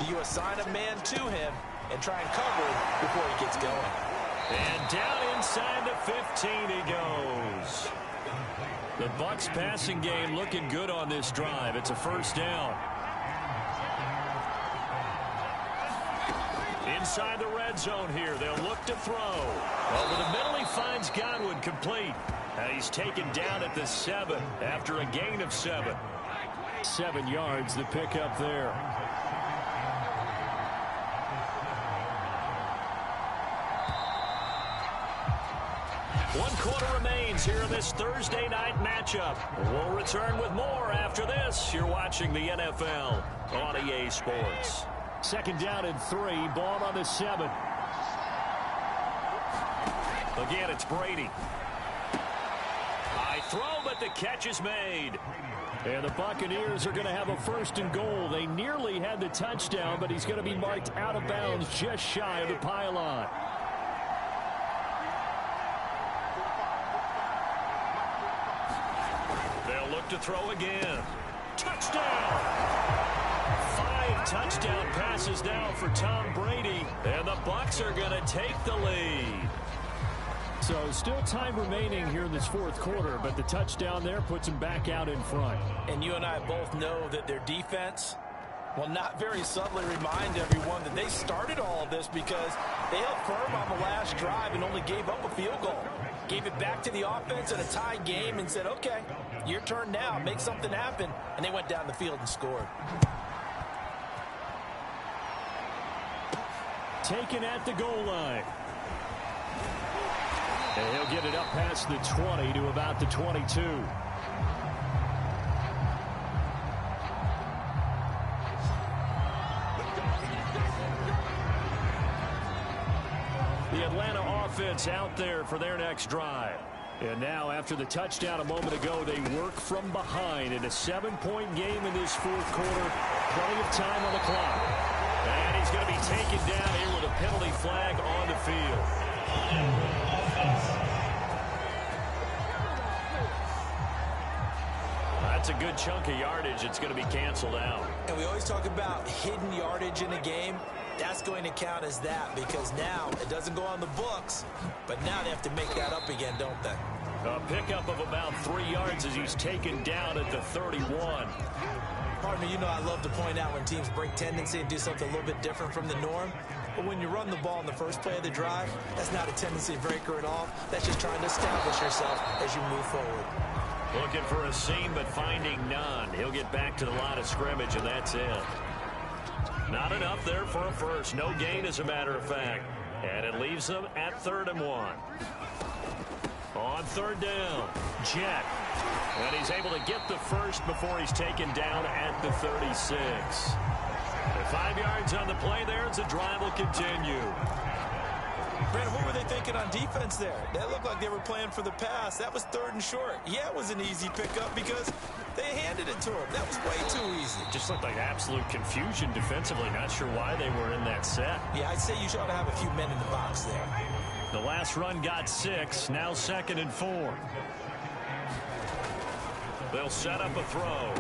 you assign a man to him and try and cover him before he gets going. And down inside the 15 he goes. The Bucs passing game looking good on this drive. It's a first down. Inside the red zone here. They'll look to throw. Over the middle he finds Godwin complete. And he's taken down at the 7 after a gain of 7. 7 yards the pickup there. One quarter remains here in this Thursday night matchup. We'll return with more after this. You're watching the NFL on EA Sports. Second down and 3. Ball on the 7. Again, it's Brady. High throw, but the catch is made. And the Buccaneers are going to have a first and goal. They nearly had the touchdown, but he's going to be marked out of bounds just shy of the pylon. To throw again. Touchdown! 5 touchdown passes now for Tom Brady, and the Bucs are going to take the lead. So still time remaining here in this fourth quarter, but the touchdown there puts them back out in front. And you and I both know that their defense will not very subtly remind everyone that they started all of this because they held firm on the last drive and only gave up a field goal. Gave it back to the offense in a tie game and said, okay, your turn now, make something happen. And they went down the field and scored. Taken at the goal line. And he'll get it up past the 20 to about the 22. The Atlanta offense out there for their next drive. And now, after the touchdown a moment ago, they work from behind in a 7-point game in this fourth quarter. Plenty of time on the clock. And he's going to be taken down here with a penalty flag on the field. That's a good chunk of yardage. It's going to be canceled out. And we always talk about hidden yardage in a game. That's going to count as that because now it doesn't go on the books, but now they have to make that up again, don't they? A pickup of about 3 yards as he's taken down at the 31. Pardon me, you know I love to point out when teams break tendency and do something a little bit different from the norm. But when you run the ball in the first play of the drive, that's not a tendency breaker at all. That's just trying to establish yourself as you move forward. Looking for a seam, but finding none. He'll get back to the line of scrimmage, and that's it. Not enough there for a first. No gain, as a matter of fact. And it leaves them at 3rd and 1. On third down, Jet. And he's able to get the first before he's taken down at the 36. 5 yards on the play there as the drive will continue. Brandon, what were they thinking on defense there? That looked like they were playing for the pass. That was 3rd and short. Yeah, it was an easy pickup because they handed it to him. That was way too easy. Just looked like absolute confusion defensively. Not sure why they were in that set. Yeah, I'd say you should have a few men in the box there. The last run got 6. Now 2nd and 4. They'll set up a throw.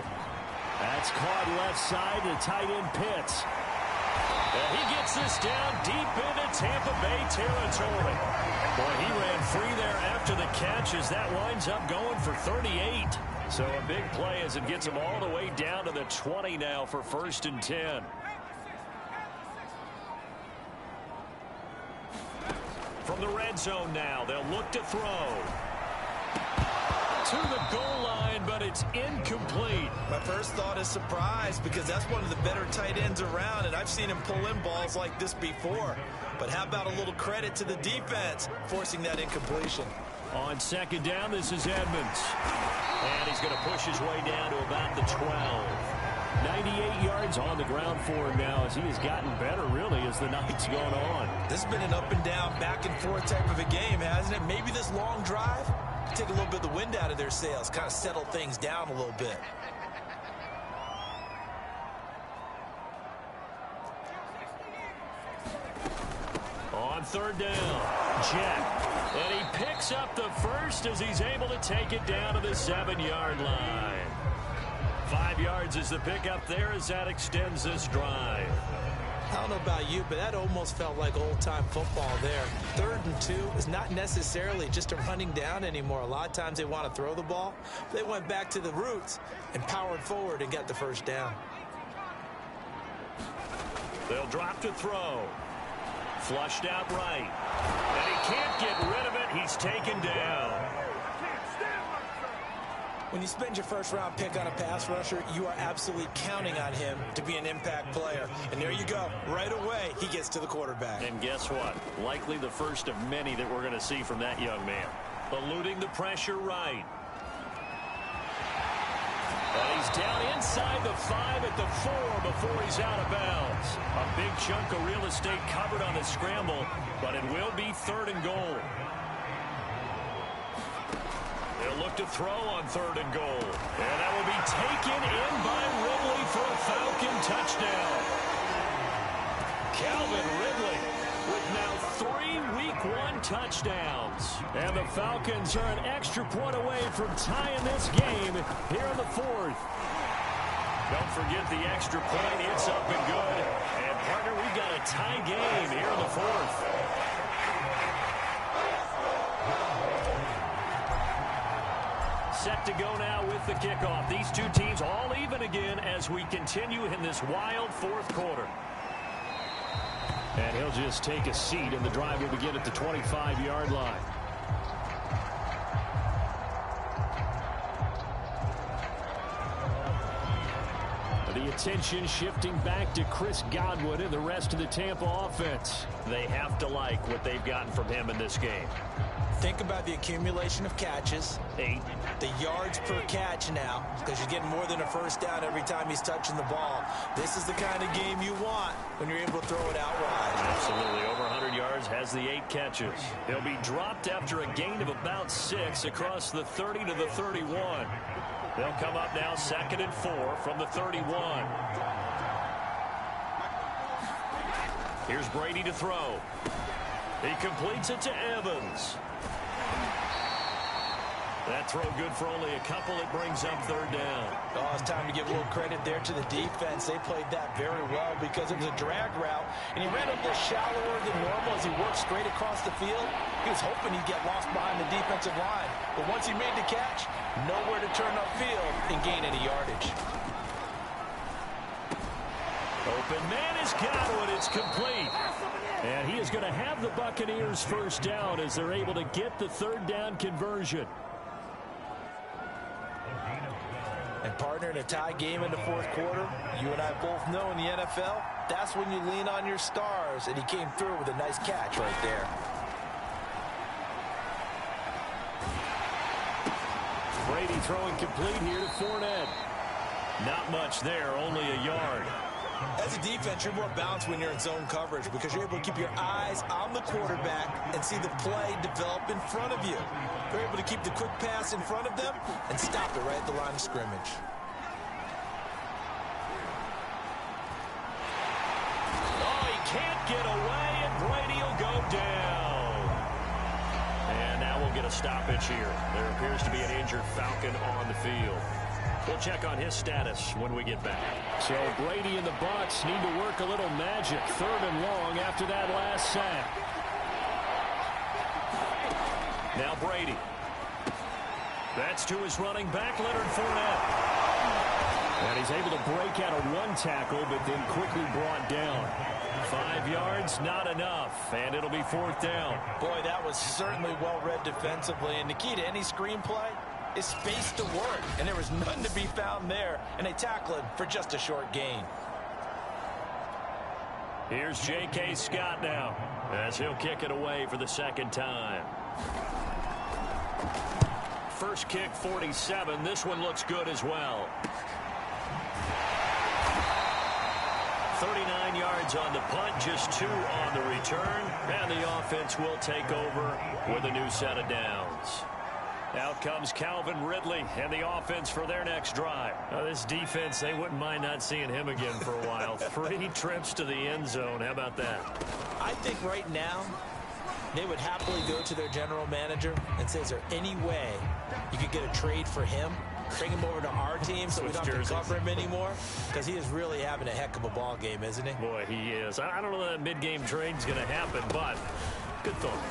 That's caught left side to tight end Pitts. And he gets this down deep into Tampa Bay territory. Boy, he ran free there after the catch as that winds up going for 38. So a big play as it gets him all the way down to the 20 now for 1st and 10. From the red zone now, they'll look to throw. To the goal line, but it's incomplete. My first thought is surprise because that's one of the better tight ends around, and I've seen him pull in balls like this before. But how about a little credit to the defense forcing that incompletion? On 2nd down, this is Edmonds. And he's going to push his way down to about the 12. 98 yards on the ground for him now as he has gotten better, really, as the night's gone on. This has been an up-and-down, back-and-forth type of a game, hasn't it? Maybe this long drive take a little bit of the wind out of their sails, kind of settle things down a little bit. On 3rd down, Jet. And he picks up the first as he's able to take it down to the 7-yard line. 5 yards is the pickup there as that extends this drive. I don't know about you, but that almost felt like old-time football there. 3rd and 2 is not necessarily just a running down anymore. A lot of times they want to throw the ball. They went back to the roots and powered forward and got the first down. They'll drop to throw. Flushed out right. And he can't get rid of it. He's taken down. When you spend your first-round pick on a pass rusher, you are absolutely counting on him to be an impact player. And there you go. Right away, he gets to the quarterback. And guess what? Likely the first of many that we're going to see from that young man. Eluding the pressure right. And he's down inside the 5 at the 4 before he's out of bounds. A big chunk of real estate covered on the scramble, but it will be 3rd and goal. They'll look to throw on 3rd and goal. And that will be taken in by Ridley for a Falcon touchdown. Calvin Ridley with now 3 Week 1 touchdowns. And the Falcons are an extra point away from tying this game here in the 4th. Don't forget the extra point. It's up and good. And, partner, we've got a tie game here in the 4th. Set to go now with the kickoff. These two teams all even again as we continue in this wild 4th quarter. And he'll just take a seat, and the drive will begin at the 25-yard line. The attention shifting back to Chris Godwin and the rest of the Tampa offense. They have to like what they've gotten from him in this game. Think about the accumulation of catches. 8. The yards per catch now, because you're getting more than a first down every time he's touching the ball. This is the kind of game you want when you're able to throw it out wide. Absolutely. Over 100 yards, has the 8 catches. He'll be dropped after a gain of about 6 across the 30 to the 31. They'll come up now 2nd and 4 from the 31. Here's Brady to throw. He completes it to Evans. That throw good for only a couple. It brings up 3rd down. Oh, it's time to give a little credit there to the defense. They played that very well because it was a drag route, and he ran a little shallower than normal as he worked straight across the field. He was hoping he'd get lost behind the defensive line, but once he made the catch, nowhere to turn upfield and gain any yardage. Open man is Godwin. It's complete. And he is going to have the Buccaneers first down as they're able to get the 3rd down conversion. And partner, in a tie game in the 4th quarter, you and I both know in the NFL, that's when you lean on your stars, and he came through with a nice catch right there. Brady throwing complete here to Fournette. Not much there, only a yard. As a defense, you're more balanced when you're in zone coverage because you're able to keep your eyes on the quarterback and see the play develop in front of you. You're able to keep the quick pass in front of them and stop it right at the line of scrimmage. Oh, he can't get away, and Brady will go down. And now we'll get a stoppage here. There appears to be an injured Falcon on the field. We'll check on his status when we get back. So Brady and the Bucs need to work a little magic. 3rd and long after that last sack. Now Brady. That's to his running back, Leonard Fournette. And he's able to break out of one tackle, but then quickly brought down. 5 yards, not enough, and it'll be 4th down. Boy, that was certainly well-read defensively, and the key to any screenplay is space to work, and there was none to be found there, and they tackle it for just a short gain. Here's J.K. Scott now, as he'll kick it away for the 2nd time. First kick, 47. This one looks good as well. 39 yards on the punt, just 2 on the return, and the offense will take over with a new set of downs. Out comes Calvin Ridley and the offense for their next drive. Now this defense, they wouldn't mind not seeing him again for a while. 3 trips to the end zone. How about that? I think right now they would happily go to their general manager and say, is there any way you could get a trade for him? Bring him over to our team so we don't have to cover him anymore? Because he is really having a heck of a ball game, isn't he? Boy, he is. I don't know that mid-game trade's going to happen, but good thought.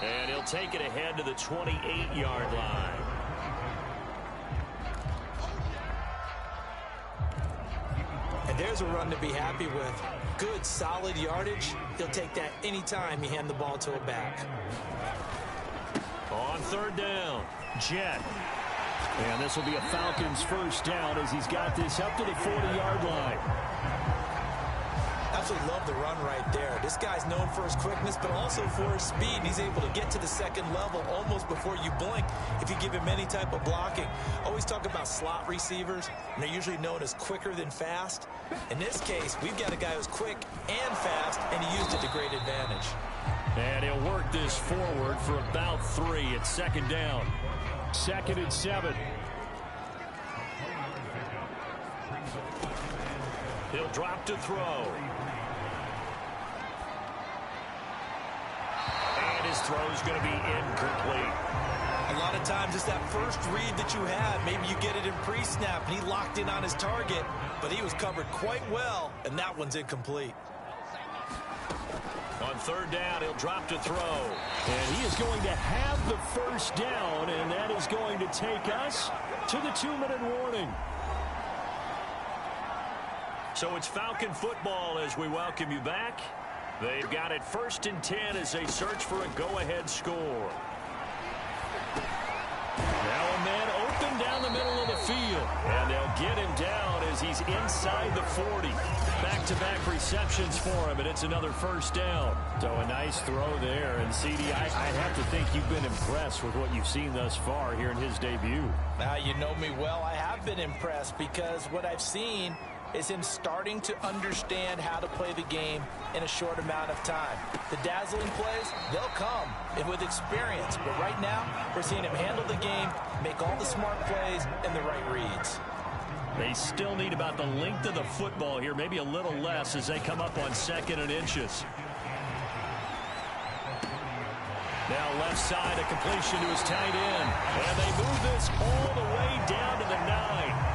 And he'll take it ahead to the 28-yard line. And there's a run to be happy with. Good, solid yardage. He'll take that anytime you hand the ball to a back. On 3rd down, Jet. And this will be a Falcons 1st down as he's got this up to the 40-yard line. Absolutely love the run right there. This guy's known for his quickness, but also for his speed. He's able to get to the 2nd level almost before you blink if you give him any type of blocking. Always talk about slot receivers, and they're usually known as quicker than fast. In this case, we've got a guy who's quick and fast, and he used it to great advantage. And he'll work this forward for about 3. It's 2nd down. 2nd and 7. He'll drop to throw. And his throw's going to be incomplete. A lot of times it's that first read that you have. Maybe you get it in pre-snap, and he locked in on his target, but he was covered quite well, and that one's incomplete. On 3rd down, he'll drop to throw. And he is going to have the 1st down, and that is going to take us to the 2-minute warning. So it's Falcon football as we welcome you back. They've got it 1st and 10 as they search for a go-ahead score. Now a man open down the middle of the field. And they'll get him down as he's inside the 40. Back-to-back receptions for him, and it's another 1st down. So a nice throw there. And, CD, I'd have to think you've been impressed with what you've seen thus far here in his debut. Now, you know me well. I have been impressed because what I've seen is him starting to understand how to play the game in a short amount of time. The dazzling plays, they'll come and with experience. But right now, we're seeing him handle the game, make all the smart plays, and the right reads. They still need about the length of the football here, maybe a little less as they come up on 2nd and inches. Now left side, a completion to his tight end. And they move this all the way down to the 9.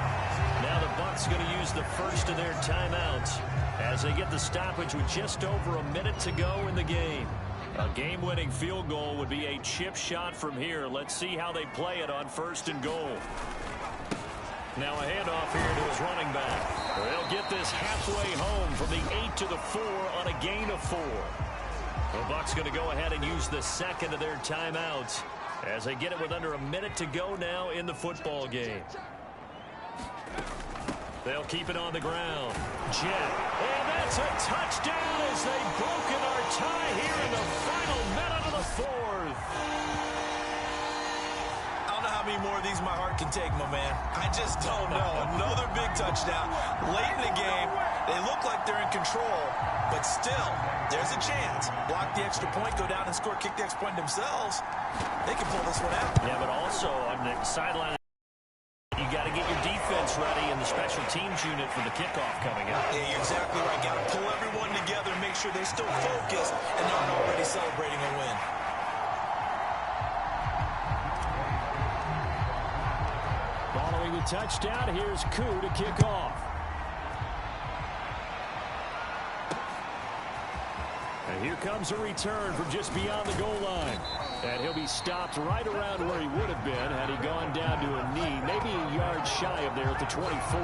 Now the Bucs going to use the first of their timeouts as they get the stoppage with just over a minute to go in the game. A game-winning field goal would be a chip shot from here. Let's see how they play it on 1st and goal. Now a handoff here to his running back. They'll get this halfway home from the 8 to the 4 on a gain of 4. The Bucs going to go ahead and use the 2nd of their timeouts as they get it with under a minute to go now in the football game. They'll keep it on the ground. Jet. And that's a touchdown as they've broken our tie here in the final minute of the 4th. I don't know how many more of these my heart can take, my man. I just don't know. Another big touchdown. Late in the game, they look like they're in control, but still, there's a chance. Block the extra point, go down and score, kick the extra point themselves. They can pull this one out. Yeah, but also on the sideline, you got to get your defense ready and the special teams unit for the kickoff coming up. Yeah, you're exactly right. Got to pull everyone together and make sure they're still focused and not already celebrating a win. Following the touchdown, here's Koo to kick off. And here comes a return from just beyond the goal line. And he'll be stopped right around where he would have been had he gone down to a knee, maybe a yard shy of there at the 24.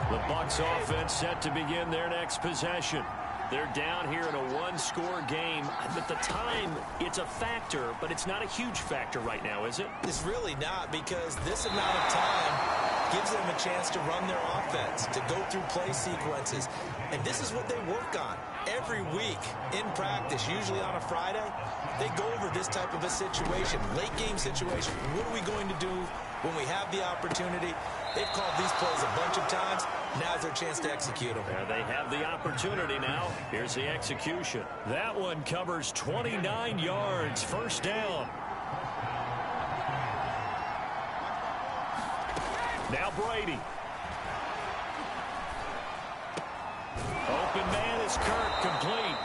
The Bucs offense set to begin their next possession. They're down here in a one-score game. At the time, it's a factor, but it's not a huge factor right now, is it? It's really not, because this amount of time gives them a chance to run their offense, to go through play sequences. And this is what they work on every week in practice, usually on a Friday. They go over this type of a situation, late game situation. What are we going to do when we have the opportunity? They've called these plays a bunch of times. Now's their chance to execute them. There they have the opportunity now. Here's the execution. That one covers 29 yards, first down. Now Brady. Open man is Kirk, complete.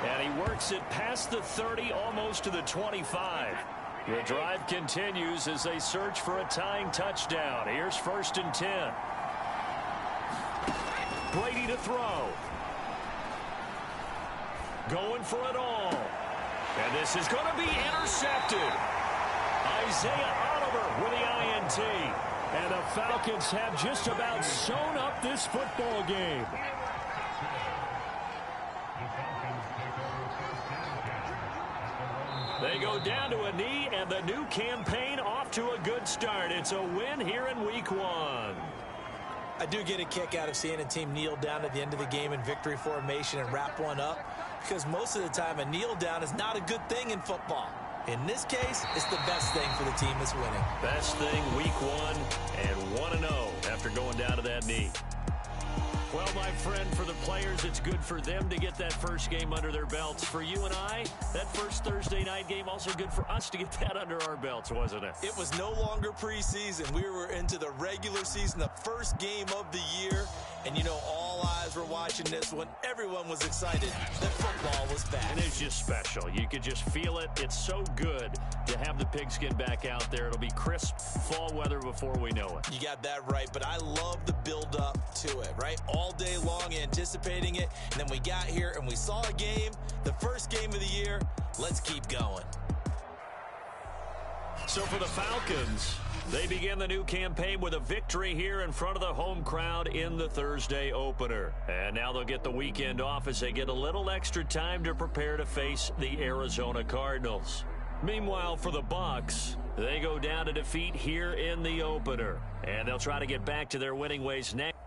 And he works it past the 30, almost to the 25. The drive continues as they search for a tying touchdown. Here's 1st and 10. Brady to throw. Going for it all. And this is going to be intercepted. Isaiah Oliver with the INT. And the Falcons have just about sewn up this football game. They go down to a knee, and the new campaign off to a good start. It's a win here in Week 1. I do get a kick out of seeing a team kneel down at the end of the game in victory formation and wrap one up, because most of the time a kneel down is not a good thing in football. In this case, it's the best thing for the team that's winning. Best thing Week 1 and 1-0 after going down to that knee. Well, my friend, for the players, it's good for them to get that first game under their belts. For you and I, that first Thursday night game, also good for us to get that under our belts, wasn't it? It was no longer preseason. We were into the regular season, the first game of the year. And, you know, all eyes were watching this one. Everyone was excited that football was back. And it's just special. You could just feel it. It's so good to have the pigskin back out there. It'll be crisp fall weather before we know it. You got that right, but I love the build-up to it, right? All day long anticipating it, and then we got here and we saw a game, the first game of the year. Let's keep going. So for the Falcons, they begin the new campaign with a victory here in front of the home crowd in the Thursday opener. And now they'll get the weekend off as they get a little extra time to prepare to face the Arizona Cardinals. Meanwhile, for the Bucs, they go down to defeat here in the opener. And they'll try to get back to their winning ways next.